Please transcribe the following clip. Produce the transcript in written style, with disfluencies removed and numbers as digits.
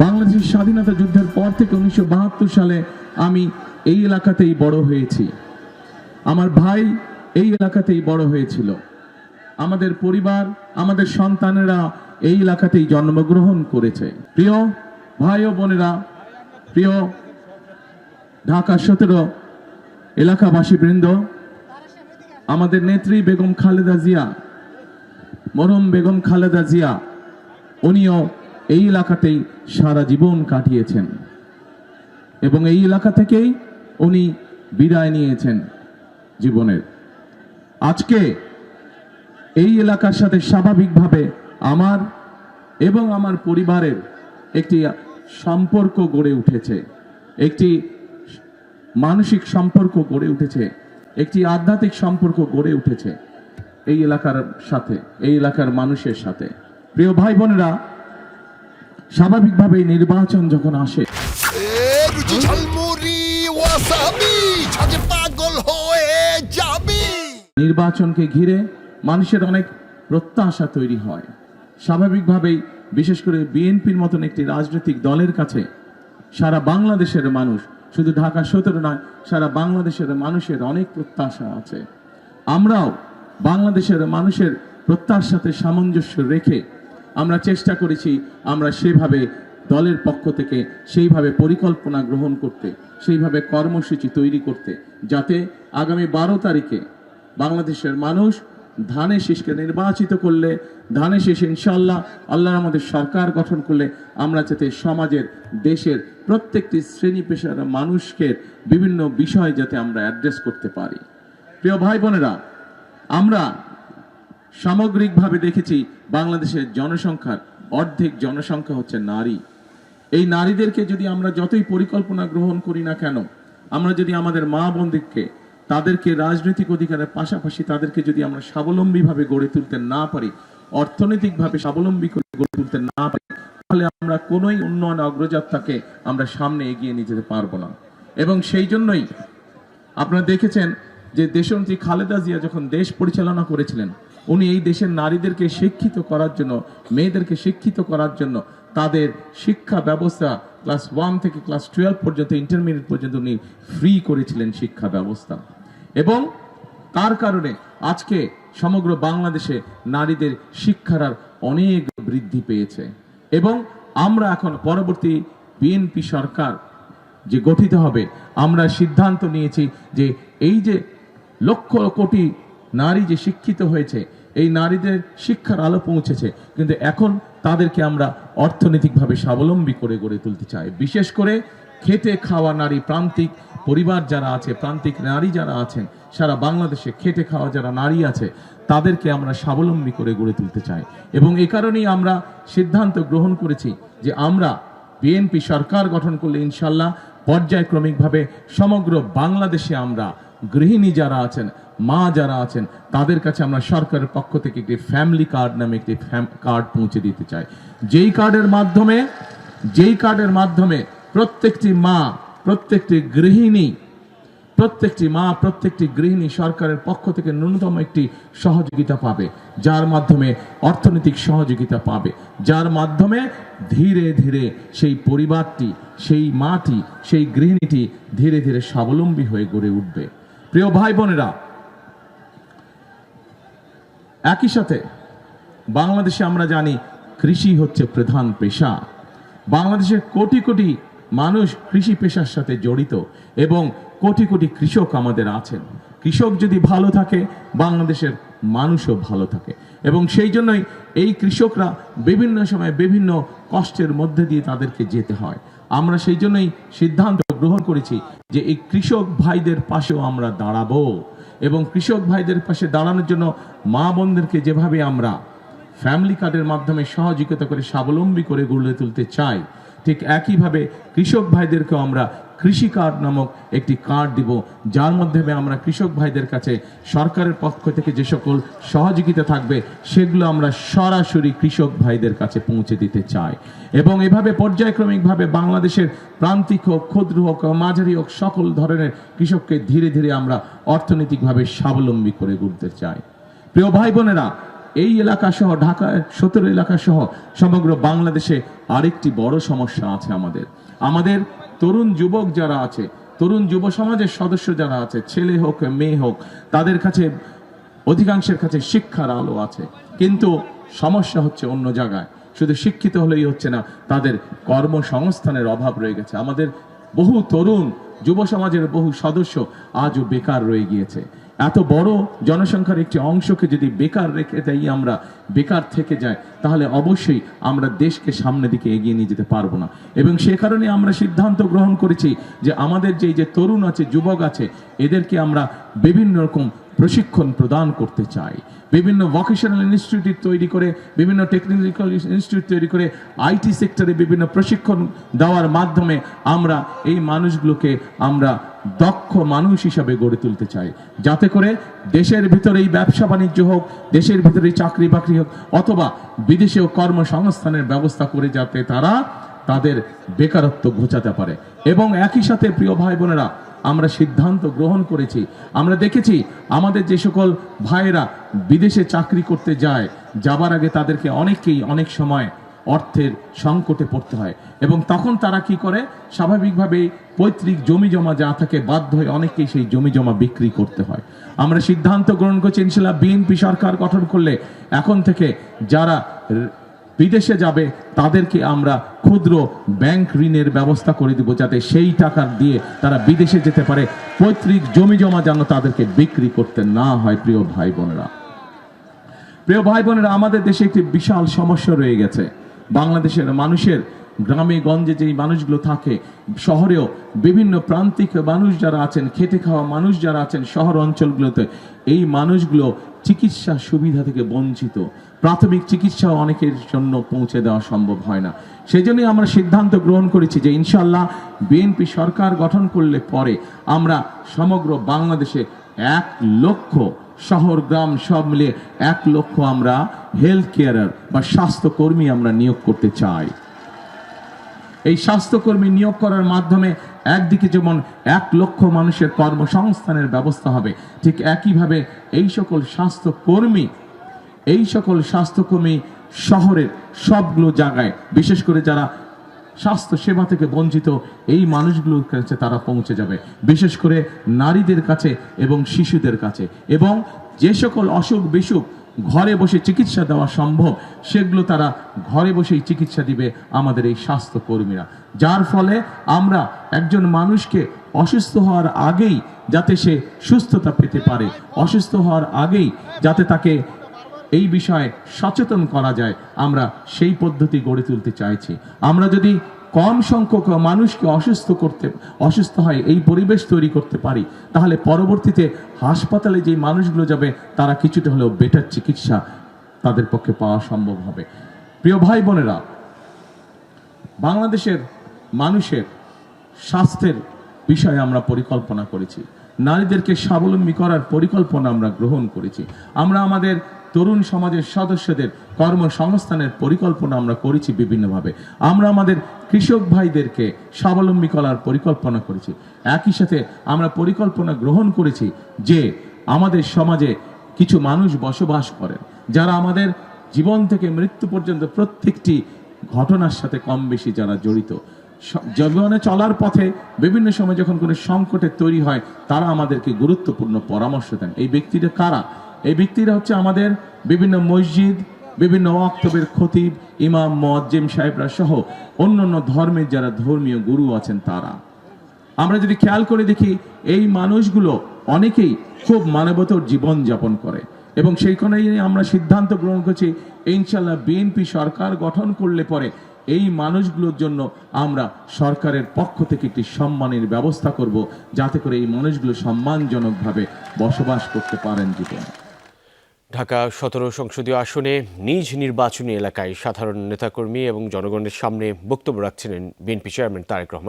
বাংলাদেশের স্বাধীনতা যুদ্ধের পর থেকে 1972 সালে আমি এই এলাকাতেই বড় হয়েছি। আমার ভাই এই এলাকাতেই বড় হয়েছিল। আমাদের পরিবার, আমাদের সন্তানেরা এই এলাকাতেই জন্মগ্রহণ করেছে। প্রিয় ভাই ও বোনেরা, প্রিয় ঢাকা 17 এলাকাবাসী বৃন্দ, আমাদের নেত্রী বেগম খালেদা জিয়া, মরহুম বেগম খালেদা জিয়া, উনিও এই এলাকাতেই সারা জীবন কাটিয়েছেন এবং এই এলাকা থেকেই উনি বিদায় নিয়েছেন জীবনের। আজকে এই এলাকার সাথে স্বাভাবিকভাবে আমার এবং আমার পরিবারের একটি সম্পর্ক গড়ে উঠেছে, একটি মানসিক সম্পর্ক গড়ে উঠেছে, একটি আধ্যাত্মিক সম্পর্ক গড়ে উঠেছে এই এলাকার সাথে, এই এলাকার মানুষের সাথে। প্রিয় ভাই বোনেরা, স্বাভাবিকভাবেই নির্বাচন যখন আসে, নির্বাচনকে ঘিরে মানুষের অনেক প্রত্যাশা তৈরি হয়। স্বাভাবিকভাবেই বিশেষ করে বিএনপির মতন একটি রাজনৈতিক দলের কাছে সারা বাংলাদেশের মানুষ, শুধু ঢাকা 17 নয়, সারা বাংলাদেশের মানুষের অনেক প্রত্যাশা আছে। আমরাও বাংলাদেশের মানুষের প্রত্যাশার সাথে সামঞ্জস্য রেখে আমরা চেষ্টা করেছি, আমরা সেভাবে দলের পক্ষ থেকে সেইভাবে পরিকল্পনা গ্রহণ করতে, সেইভাবে কর্মসূচি তৈরি করতে, যাতে আগামী 12 তারিখে বাংলাদেশের মানুষ ধানে শীষকে নির্বাচিত করলে, ধানে শীষ ইনশাআল্লাহ আল্লাহর আমাদের সরকার গঠন করলে আমরা যাতে সমাজের, দেশের প্রত্যেকটি শ্রেণী পেশার মানুষকে বিভিন্ন বিষয় যাতে আমরা অ্যাড্রেস করতে পারি। প্রিয় ভাই বোনেরা, আমরা সামগ্রিকভাবে দেখেছি বাংলাদেশের জনসংখ্যার অর্ধেক জনসংখ্যা হচ্ছে নারী। এই নারীদেরকে যদি আমরা যতই পরিকল্পনা গ্রহণ করি না কেন, আমরা যদি আমাদের মা বোনদেরকে, তাদেরকে রাজনৈতিক অধিকারের পাশাপাশি তাদেরকে যদি আমরা স্বাবলম্বীভাবে গড়ে তুলতে না পারি, অর্থনৈতিকভাবে স্বাবলম্বী করে গড়ে তুলতে না পারি, তাহলে আমরা কোনোই উন্নয়ন অগ্রযাত্রাকে আমরা সামনে এগিয়ে নিয়ে যেতে পারবো না। এবং সেই জন্যই আপনারা দেখেছেন যে দেশনেত্রী খালেদা জিয়া যখন দেশ পরিচালনা করেছিলেন, উনি এই দেশের নারীদেরকে শিক্ষিত করার জন্য, মেয়েদেরকে শিক্ষিত করার জন্য তাদের শিক্ষা ব্যবস্থা ক্লাস 1 থেকে ক্লাস 12 পর্যন্ত, ইন্টারমিডিয়েট পর্যন্ত উনি ফ্রি করেছিলেন শিক্ষা ব্যবস্থা। এবং তার কারণে আজকে সমগ্র বাংলাদেশে নারীদের শিক্ষার হার অনেক বৃদ্ধি পেয়েছে। এবং আমরা এখন পরবর্তী বিএনপি সরকার যে গঠিত হবে, আমরা সিদ্ধান্ত নিয়েছি যে এই যে লক্ষ কোটি নারী যে শিক্ষিত হয়েছে, এই নারীদের শিক্ষার আলো পৌঁছেছে, কিন্তু এখন তাদেরকে আমরা অর্থনৈতিকভাবে স্বাবলম্বী করে গড়ে তুলতে চাই। বিশেষ করে খেটে খাওয়া নারী, প্রান্তিক পরিবার যারা আছে, প্রান্তিক নারী যারা আছেন, সারা বাংলাদেশে খেটে খাওয়া যারা নারী আছে, তাদেরকে আমরা স্বাবলম্বী করে গড়ে তুলতে চাই। এবং এ কারণেই আমরা সিদ্ধান্ত গ্রহণ করেছি যে আমরা বিএনপি সরকার গঠন করলে ইনশাল্লাহ পর্যায়ক্রমিকভাবে সমগ্র বাংলাদেশে আমরা গৃহিণী যারা আছেন, মা যারা আছেন, তাদের কাছে আমরা সরকারের পক্ষ থেকে একটি ফ্যামিলি কার্ড নামে একটি কার্ড পৌঁছে দিতে চাই, যেই কার্ডের মাধ্যমে প্রত্যেকটি মা, প্রত্যেকটি গৃহিণী সরকারের পক্ষ থেকে ন্যূনতম একটি সহযোগিতা পাবে, যার মাধ্যমে অর্থনৈতিক সহযোগিতা পাবে, যার মাধ্যমে ধীরে ধীরে সেই পরিবারটি, সেই মাটি, সেই গৃহিণীটি ধীরে ধীরে স্বাবলম্বী হয়ে গড়ে উঠবে। প্রিয় ভাই বোনেরা, একই সাথে বাংলাদেশে আমরা জানি কৃষি হচ্ছে প্রধান পেশা। বাংলাদেশের কোটি কোটি মানুষ কৃষি পেশার সাথে জড়িত এবং কোটি কোটি কৃষক আমাদের আছেন। কৃষক যদি ভালো থাকে, বাংলাদেশের মানুষও ভালো থাকে। এবং সেই জন্যই এই কৃষকরা বিভিন্ন সময় বিভিন্ন কষ্টের মধ্যে দিয়ে তাদেরকে যেতে হয়। আমরা সেই জন্যই সিদ্ধান্ত গ্রহণ করেছি যে এই কৃষক ভাইদের পাশেও আমরা দাঁড়াবো এবং কৃষক ভাইদের পাশে দাঁড়ানোর জন্য মা বোনদেরকে যেভাবে আমরা ফ্যামিলি কার্ডের মাধ্যমে সহযোগিতা করে স্বাবলম্বী করে গড়ে তুলতে চাই, ঠিক একইভাবে কৃষক ভাইদেরকেও আমরা কৃষি কার্ড নামক একটি কার্ড দিব, যার মাধ্যমে আমরা কৃষক ভাইদের কাছে সরকারের পক্ষ থেকে যে সকল সহযোগিতা থাকবে সেগুলো আমরা সরাসরি কৃষক ভাইদের কাছে পৌঁছে দিতে চাই। এবং এভাবে পর্যায়ক্রমিকভাবে বাংলাদেশের প্রান্তিক হোক, ক্ষুদ্র হোক, মাঝারি হোক, সকল ধরনের কৃষককে ধীরে ধীরে আমরা অর্থনৈতিকভাবে স্বাবলম্বী করে গড়তে চাই। প্রিয় ভাই বোনেরা, এই এলাকা সহ ঢাকা 17 এলাকা সহ সমগ্র বাংলাদেশে আরেকটি বড় সমস্যা আছে। আমাদের তরুণ যুবক যারা আছে, তরুণ যুব সমাজের সদস্য যারা আছে, ছেলে হোক মেয়ে হোক, তাদের কাছে অধিকাংশের কাছে শিক্ষার আলো আছে, কিন্তু সমস্যা হচ্ছে অন্য জায়গায়। শুধু শিক্ষিত হলেই হচ্ছে না, তাদের কর্মসংস্থানের অভাব রয়ে গেছে। আমাদের বহু তরুণ যুব সমাজের বহু সদস্য আজও বেকার রয়ে গিয়েছে। এত বড় জনসংখ্যার একটি অংশকে যদি বেকার রেখে দেই, আমরা বেকার থেকে যাই, তাহলে অবশ্যই আমরা দেশকে সামনের দিকে এগিয়ে নিয়ে যেতে পারবো না। এবং সে কারণে আমরা সিদ্ধান্ত গ্রহণ করেছি যে আমাদের যে তরুণ আছে, যুবক আছে, এদেরকে আমরা বিভিন্ন রকম প্রশিক্ষণ প্রদান করতে চাই। বিভিন্ন ভোকেশনাল ইনস্টিটিউট তৈরি করে, বিভিন্ন টেকনিক্যাল ইনস্টিটিউট তৈরি করে, আইটি সেক্টরে বিভিন্ন প্রশিক্ষণ দেওয়ার মাধ্যমে আমরা এই মানুষগুলোকে আমরা দক্ষ মানুষ হিসাবে গড়ে তুলতে চাই, যাতে করে দেশের ভিতরেই ব্যবসা বাণিজ্য হোক, দেশের ভিতরেই চাকরি বাকরি হোক, অথবা বিদেশেও কর্মসংস্থানের ব্যবস্থা করে যাতে তারা তাদের বেকারত্ব ঘোচাতে পারে। এবং একই সাথে প্রিয় ভাই বোনেরা, আমরা সিদ্ধান্ত গ্রহণ করেছি, আমরা দেখেছি আমাদের যে সকল ভাইয়েরা বিদেশে চাকরি করতে যায়, যাবার আগে তাদেরকে অনেক সময় অর্থের সংকটে পড়তে হয়, এবং তখন তারা কি করে, স্বাভাবিকভাবেই পৈতৃক জমি জমা যা থাকে বাধ্য হয়ে অনেকেই সেই জমি জমা বিক্রি করতে হয়। আমরা সিদ্ধান্ত গ্রহণ করছি, ইনশাআল্লাহ বিএনপি সরকার গঠন করলে এখন থেকে যারা বিদেশে যাবে তাদেরকে আমরা ক্ষুদ্র ব্যাংক ঋণের ব্যবস্থা করে দিব, যাতে সেই টাকা দিয়ে তারা বিদেশে যেতে পারে, পৈতৃক জমি জমা যেন তাদেরকে বিক্রি করতে না হয়। প্রিয় ভাই বোনেরা, আমাদের দেশে একটি বিশাল সমস্যা রয়ে গেছে। বাংলাদেশের মানুষের গ্রামে গঞ্জে যেই মানুষগুলো থাকে, শহরেও বিভিন্ন প্রান্তিক মানুষ যারা আছেন, খেটে খাওয়া মানুষ যারা আছেন শহর অঞ্চলগুলোতে, এই মানুষগুলো চিকিৎসা সুবিধা থেকে বঞ্চিত। প্রাথমিক চিকিৎসাও অনেকের জন্য পৌঁছে দেওয়া সম্ভব হয় না। সেই জন্যই আমরা সিদ্ধান্ত গ্রহণ করেছি যে ইনশাআল্লাহ বিএনপি সরকার গঠন করলে পরে আমরা সমগ্র বাংলাদেশে 1 লক্ষ, শহর গ্রাম সব মিলিয়ে 1 লক্ষ আমরা হেলথ কেয়ারার বা স্বাস্থ্যকর্মী আমরা নিয়োগ করতে চাই। এই স্বাস্থ্যকর্মী নিয়োগ করার মাধ্যমে একদিকে যেমন 1 লক্ষ মানুষের কর্মসংস্থানের ব্যবস্থা হবে, ঠিক একইভাবে এই সকল স্বাস্থ্যকর্মী শহরের সবগুলো জায়গায়, বিশেষ করে যারা স্বাস্থ্য সেবা থেকে বঞ্চিত, এই মানুষগুলোর কাছে তারা পৌঁছে যাবে, বিশেষ করে নারীদের কাছে এবং শিশুদের কাছে। এবং যে সকল অসুখ বিসুখ ঘরে বসে চিকিৎসা দেওয়া সম্ভব, সেগুলো তারা ঘরে বসেই চিকিৎসা দিবে আমাদের এই স্বাস্থ্যকর্মীরা, যার ফলে আমরা একজন মানুষকে অসুস্থ হওয়ার আগেই যাতে সে সুস্থতা পেতে পারে, অসুস্থ হওয়ার আগেই যাতে তাকে এই বিষয়ে সচেতন করা যায়, আমরা সেই পদ্ধতি গড়ে তুলতে চাইছি। আমরা যদি কম সংখ্যক মানুষকে অসুস্থ হয় এই পরিবেশ তৈরি করতে পারি, তাহলে পরবর্তীতে হাসপাতালে যে মানুষগুলো যাবে তারা কিছুটা হলেও বেটার চিকিৎসা তাদের পক্ষে পাওয়া সম্ভব হবে। প্রিয় ভাই বোনেরা, বাংলাদেশের মানুষের স্বাস্থ্যের বিষয়ে আমরা পরিকল্পনা করেছি, নারীদেরকে স্বাবলম্বী করার পরিকল্পনা আমরা গ্রহণ করেছি, আমরা আমাদের তরুণ সমাজের সদস্যদের কর্মসংস্থানের পরিকল্পনা আমরা করেছি বিভিন্নভাবে, আমরা আমাদের কৃষক ভাইদেরকে স্বাবলম্বী করার পরিকল্পনা করেছি। একই সাথে আমরা পরিকল্পনা গ্রহণ করেছি যে আমাদের সমাজে কিছু মানুষ বসবাস করেন, যারা আমাদের জীবন থেকে মৃত্যু পর্যন্ত প্রত্যেকটি ঘটনার সাথে কম বেশি যারা জড়িত। জীবনে চলার পথে বিভিন্ন সময় যখন কোনো সংকটের তৈরি হয়, তারা আমাদেরকে গুরুত্বপূর্ণ পরামর্শ দেন। এই ব্যক্তিরা কারা? এই ব্যক্তিরা হচ্ছে আমাদের বিভিন্ন মসজিদ, বিভিন্ন ওয়াক্তবের খতিব, ইমাম, মুয়াজ্জিম সাহেবরা সহ অন্যান্য ধর্মের যারা ধর্মীয় গুরু আছেন তারা। আমরা যদি খেয়াল করে দেখি, এই মানুষগুলো অনেকেই খুব মানবতার জীবন যাপন করে, এবং সেই কারণেই আমরা সিদ্ধান্ত গ্রহণ করছি ইনশাআল্লাহ বিএনপি সরকার গঠন করলে পরে এই মানুষগুলোর জন্য আমরা সরকারের পক্ষ থেকে একটি সম্মানের ব্যবস্থা করব, যাতে করে এই মানুষগুলো সম্মানজনকভাবে বসবাস করতে পারেন জীবনে। ঢাকা 17 সংসদীয় আসনে নিজ নির্বাচনী এলাকায় সাধারণ নেতাকর্মী এবং জনগণের সামনে বক্তব্য রাখছিলেন বিএনপি চেয়ারম্যান তারেক রহমান।